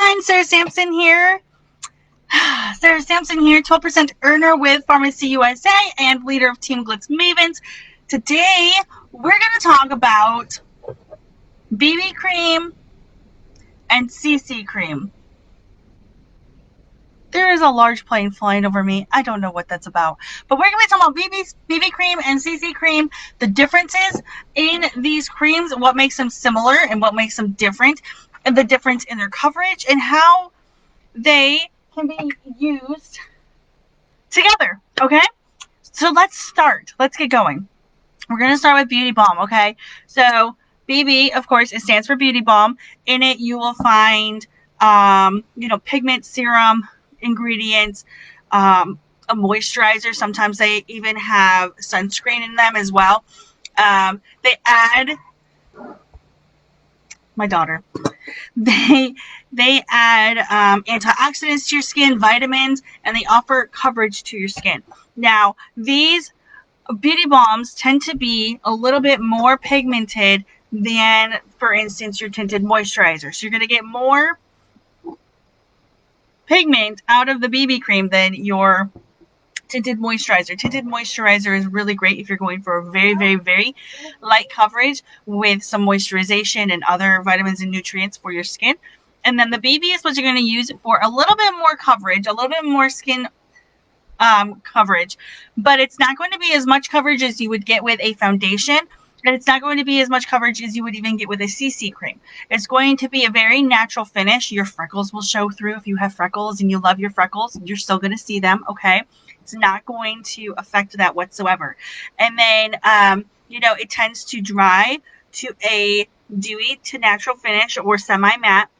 friends, Sarah Sampson here. Sarah Sampson here, 12% earner with Pharmacy USA and leader of Team Glitz Mavens. Today, we're going to talk about BB cream and CC cream. There is a large plane flying over me. I don't know what that's about. But we're going to be talking about BB cream and CC cream, the differences in these creams, what makes them similar and what makes them different, and the difference in their coverage and how they can be used together, okay? So let's start. Let's get going. We're going to start with Beauty Balm, okay? So BB, of course, it stands for Beauty Balm. In it, you will find, pigment, serum, ingredients, a moisturizer. Sometimes they even have sunscreen in them as well. They add, my daughter, they add antioxidants to your skin, vitamins, and they offer coverage to your skin. Now, these beauty balms tend to be a little bit more pigmented than, for instance, your tinted moisturizer. So you're going to get more pigment out of the BB cream than your tinted moisturizer. Tinted moisturizer is really great if you're going for a very, very, very light coverage with some moisturization and other vitamins and nutrients for your skin. And then the BB is what you're going to use for a little bit more coverage, a little bit more skin coverage, but it's not going to be as much coverage as you would get with a foundation, and it's not going to be as much coverage as you would even get with a CC cream. It's going to be a very natural finish. Your freckles will show through. If you have freckles and you love your freckles, you're still going to see them, okay? It's not going to affect that whatsoever. And then, it tends to dry to a dewy to natural finish or semi-matte.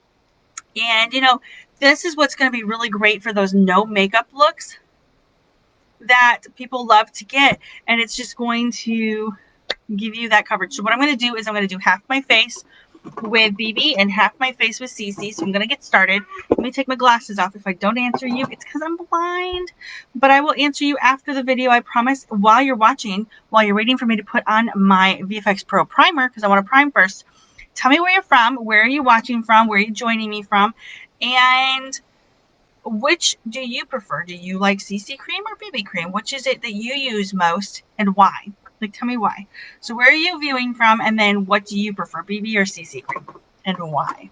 And, this is what's going to be really great for those no makeup looks that people love to get, and it's just going to give you that coverage. So what I'm going to do is I'm going to do half my face with BB and half my face with CC. So I'm going to get started. Let me take my glasses off. If I don't answer you, it's because I'm blind, but I will answer you after the video, I promise. While you're watching, while you're waiting for me to put on my VFX Pro primer, because I want to prime first, tell me where you're from, where are you watching from, where are you joining me from, and which do you prefer? Do you like CC cream or BB cream? Which is it that you use most and why? Like, tell me why. So where are you viewing from, and then what do you prefer, BB or CC cream, and why?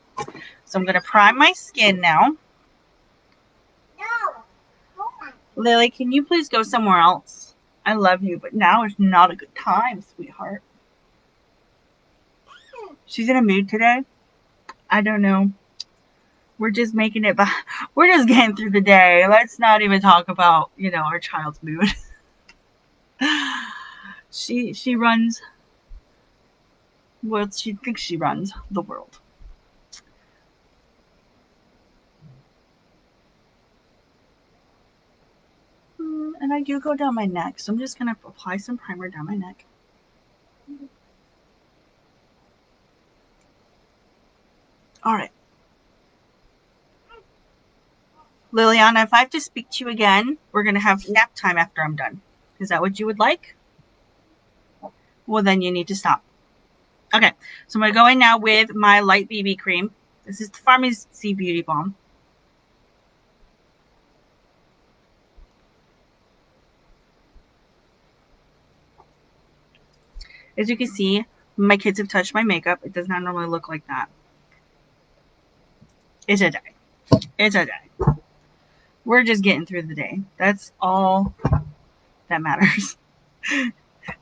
So I'm going to prime my skin now. No. Lily, can you please go somewhere else? I love you, but now is not a good time, sweetheart. She's in a mood today? I don't know. We're just making it, we're just getting through the day. Let's not even talk about, our child's mood. She runs, well, she thinks she runs the world. And I do go down my neck, so I'm just going to apply some primer down my neck. All right. Liliana, if I have to speak to you again, we're going to have nap time after I'm done. Is that what you would like? Well, then you need to stop. Okay, so I'm going to go in now with my light BB cream. This is the Pharmacy Beauty Balm. As you can see, my kids have touched my makeup. It does not normally look like that. It's a day. It's a day. We're just getting through the day. That's all that matters.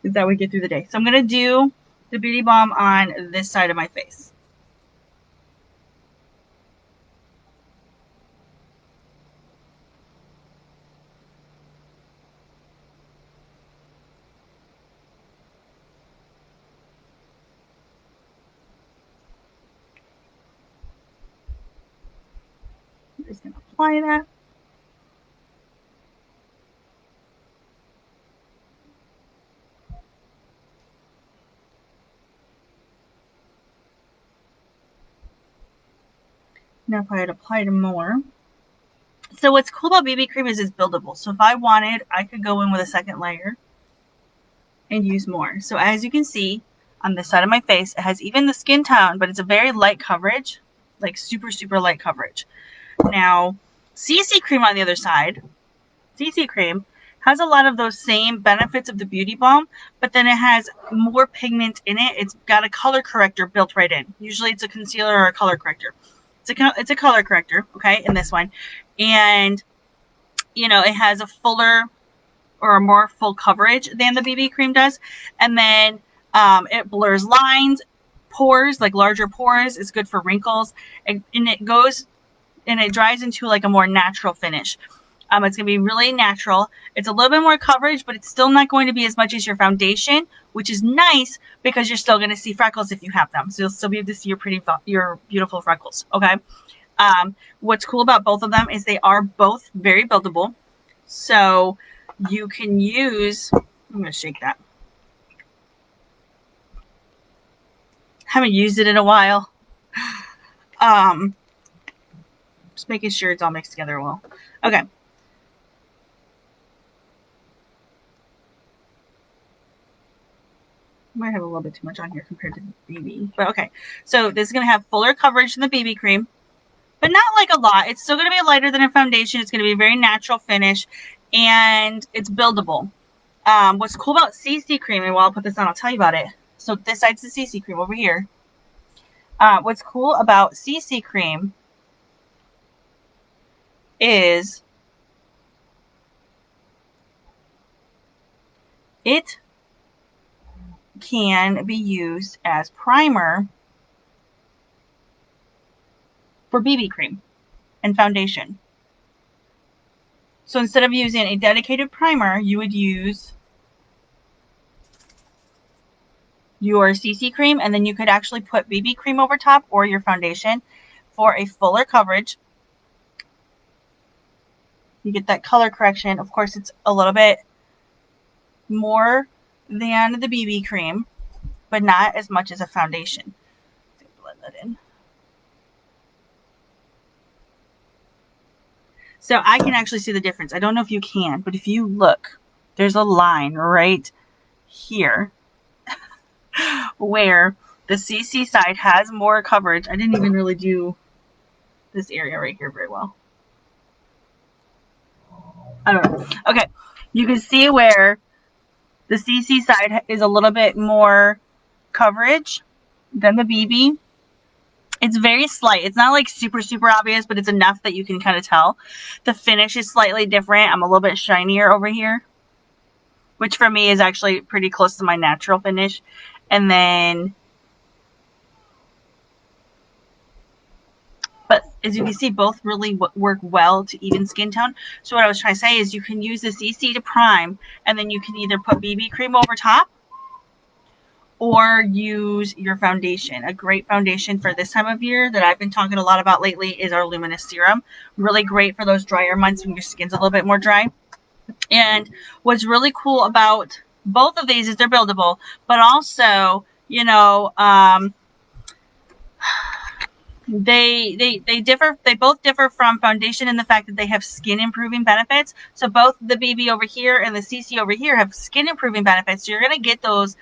Is that we get through the day. So I'm going to do the Beauty Balm on this side of my face. I'm just going to apply that. Now if I had applied more. So what's cool about BB cream is it's buildable. So if I wanted, I could go in with a second layer and use more. So as you can see on this side of my face, it has even the skin tone, but it's a very light coverage. like super, super light coverage. Now, CC cream on the other side, CC cream has a lot of those same benefits of the Beauty Balm, but then it has more pigment in it. It's got a color corrector built right in. Usually it's a concealer or a color corrector. It's a color corrector, okay, in this one. And, you know, it has a fuller or a more full coverage than the BB cream does. And then it blurs lines, pores, like larger pores. It's good for wrinkles. And it goes and it dries into like a more natural finish. It's going to be really natural. It's a little bit more coverage, but it's still not going to be as much as your foundation, which is nice because you're still going to see freckles if you have them. So you'll still be able to see your beautiful freckles. Okay. What's cool about both of them is they are both very buildable. So you can use, I'm going to shake that. Haven't used it in a while. Just making sure it's all mixed together well. Okay. Might have a little bit too much on here compared to the BB, but okay. So this is going to have fuller coverage than the BB cream, but not like a lot. It's still going to be lighter than a foundation. It's going to be a very natural finish, and it's buildable. What's cool about CC cream, and while I'll put this on, I'll tell you about it. So this side's the CC cream over here. What's cool about CC cream is it can be used as primer for BB cream and foundation. So instead of using a dedicated primer, you would use your CC cream, and then you could actually put BB cream over top or your foundation for a fuller coverage. You get that color correction. Of course, it's a little bit more than the BB cream, but not as much as a foundation. Blend that in. So I can actually see the difference. I don't know if you can, but if you look, there's a line right here where the CC side has more coverage. I didn't even really do this area right here very well. I don't know. Okay, you can see where the CC side is a little bit more coverage than the BB. It's very slight. It's not like super, super obvious, but it's enough that you can kind of tell. The finish is slightly different. I'm a little bit shinier over here, which for me is actually pretty close to my natural finish. And then, but as you can see, both really work well to even skin tone. So what I was trying to say is you can use the CC to prime, and then you can either put BB cream over top or use your foundation. A great foundation for this time of year that I've been talking a lot about lately is our Luminous Serum. Really great for those drier months when your skin's a little bit more dry. And what's really cool about both of these is they're buildable, but also, you know, they differ. They both differ from foundation in the fact that they have skin improving benefits. So both the BB over here and the CC over here have skin improving benefits. So you're going to get those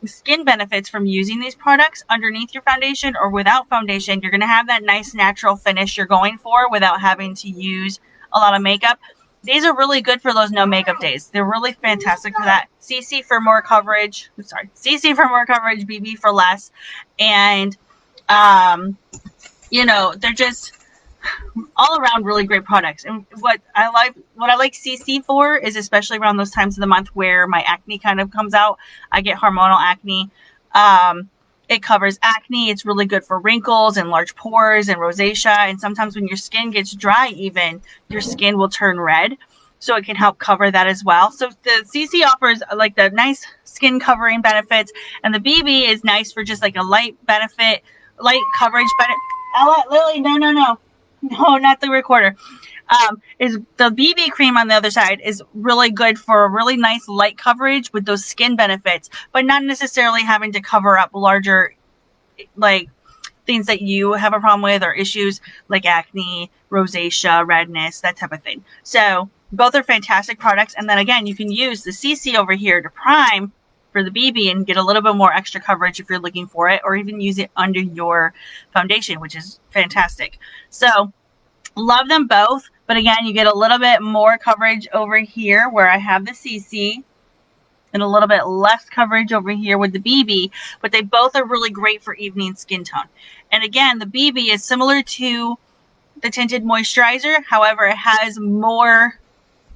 skin benefits from using these products underneath your foundation or without foundation. You're going to have that nice natural finish you're going for without having to use a lot of makeup. These are really good for those no makeup days. They're really fantastic for that. CC for more coverage. CC for more coverage, BB for less. And, you know, they're just all around really great products. And what I like CC for is especially around those times of the month where my acne kind of comes out. I get hormonal acne. It covers acne. It's really good for wrinkles and large pores and rosacea. And sometimes when your skin gets dry, even your skin will turn red. So it can help cover that as well. So the CC offers like the nice skin covering benefits, and the BB is nice for just like a light benefit, light coverage benefit. Ella, Lily, no, not the recorder. Is the BB cream on the other side is really good for a really nice light coverage with those skin benefits, but not necessarily having to cover up larger, like, things that you have a problem with or issues like acne, rosacea, redness, that type of thing. So both are fantastic products. And then again, you can use the CC over here to prime for the BB and get a little bit more extra coverage if you're looking for it, or even use it under your foundation, which is fantastic. So love them both, but again, you get a little bit more coverage over here where I have the CC, and a little bit less coverage over here with the BB, but they both are really great for evening skin tone. And again, the BB is similar to the tinted moisturizer, however, it has more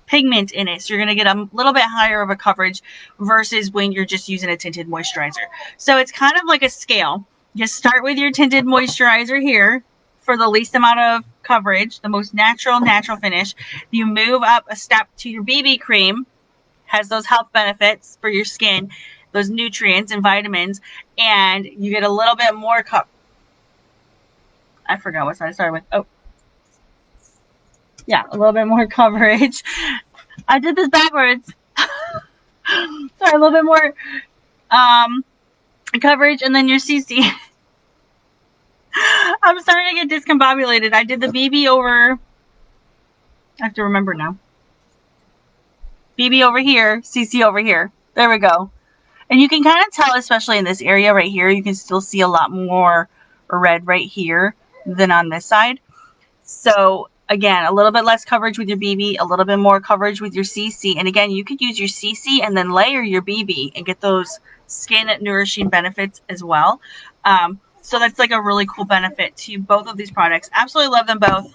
pigment in it, so you're going to get a little bit higher of a coverage versus when you're just using a tinted moisturizer. So it's kind of like a scale. You start with your tinted moisturizer here for the least amount of coverage, the most natural finish. You move up a step to your BB cream, has those health benefits for your skin, those nutrients and vitamins, and you get a little bit more I forgot what side I started with. Oh, yeah, a little bit more coverage. I did this backwards. Sorry, a little bit more coverage, and then your CC. I'm starting to get discombobulated. I did the BB over. I have to remember now. BB over here, CC over here. There we go. And you can kind of tell, especially in this area right here, you can still see a lot more red right here than on this side. So again, a little bit less coverage with your BB, a little bit more coverage with your CC. And again, you could use your CC and then layer your BB and get those skin nourishing benefits as well. So that's like a really cool benefit to both of these products. Absolutely love them both.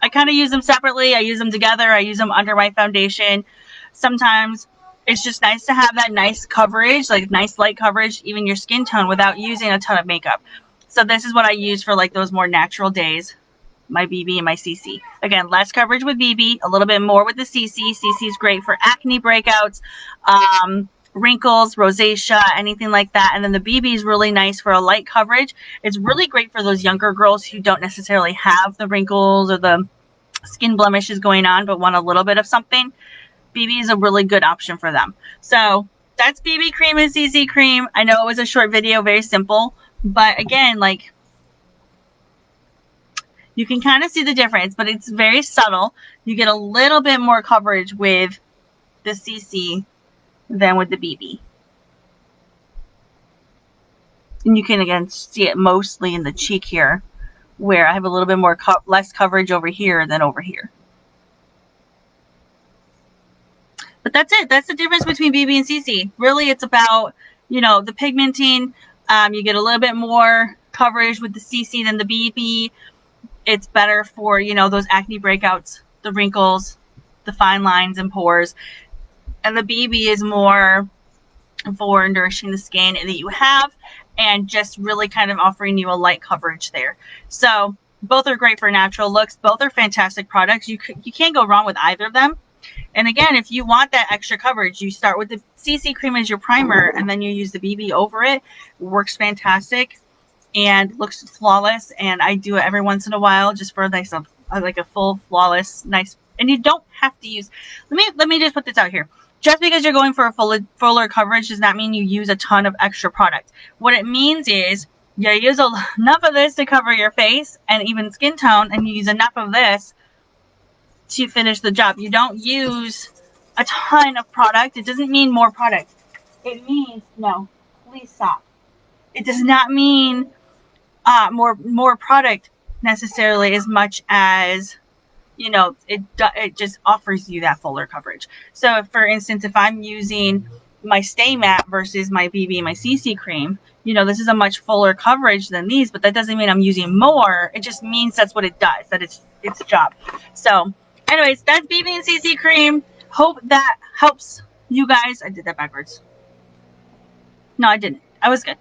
I kind of use them separately. I use them together. I use them under my foundation. Sometimes it's just nice to have that nice coverage, like nice light coverage, even your skin tone, without using a ton of makeup. So this is what I use for like those more natural days, my BB and my CC. Again, less coverage with BB, a little bit more with the CC. CC is great for acne breakouts, wrinkles, rosacea, anything like that. And then the BB is really nice for a light coverage. It's really great for those younger girls who don't necessarily have the wrinkles or the skin blemishes going on, but want a little bit of something. BB is a really good option for them. So that's BB cream and CC cream. I know it was a short video, very simple, but again, like, you can kind of see the difference, but it's very subtle. You get a little bit more coverage with the CC than with the BB. And you can, again, see it mostly in the cheek here, where I have a little bit more less coverage over here than over here. But that's it. That's the difference between BB and CC. Really, it's about, you know, the pigmenting. You get a little bit more coverage with the CC than the BB. It's better for, you know, those acne breakouts, the wrinkles, the fine lines and pores. And the BB is more for nourishing the skin that you have and just really kind of offering you a light coverage there. So both are great for natural looks. Both are fantastic products. You can't go wrong with either of them. And again, if you want that extra coverage, you start with the CC cream as your primer, and then you use the BB over it. It works fantastic and looks flawless. And I do it every once in a while just for like a full, flawless, nice. And you don't have to use. Let me just put this out here. Just because you're going for a fuller coverage does not mean you use a ton of extra product. What it means is you use enough of this to cover your face and even skin tone, and you use enough of this to finish the job. You don't use a ton of product. It doesn't mean more product. It means, no, please stop. It does not mean more product necessarily, as much as, you know, it just offers you that fuller coverage. So if, for instance, if I'm using my Stay Matte versus my BB and my CC cream, you know, this is a much fuller coverage than these, but that doesn't mean I'm using more. It just means that's what it does, that it's its job. So anyways, that's BB and CC cream. Hope that helps you guys. I did that backwards. No, I didn't. I was good.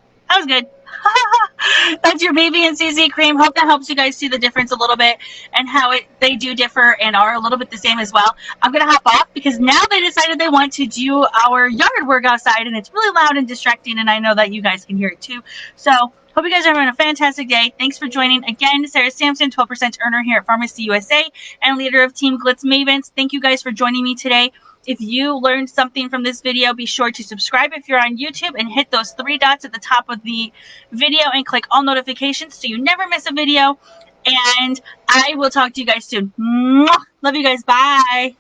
That's your BB and CC cream. Hope that helps you guys see the difference a little bit and how they do differ and are a little bit the same as well. I'm going to hop off because now they decided they want to do our yard work outside, and it's really loud and distracting, and I know that you guys can hear it too. So hope you guys are having a fantastic day. Thanks for joining. Again, Sarah Sampson, 12% earner here at Pharmacy USA and leader of Team Glitz Mavens. Thank you guys for joining me today. If you learned something from this video, be sure to subscribe if you're on YouTube and hit those 3 dots at the top of the video and click all notifications so you never miss a video. And I will talk to you guys soon. Mwah! Love you guys. Bye.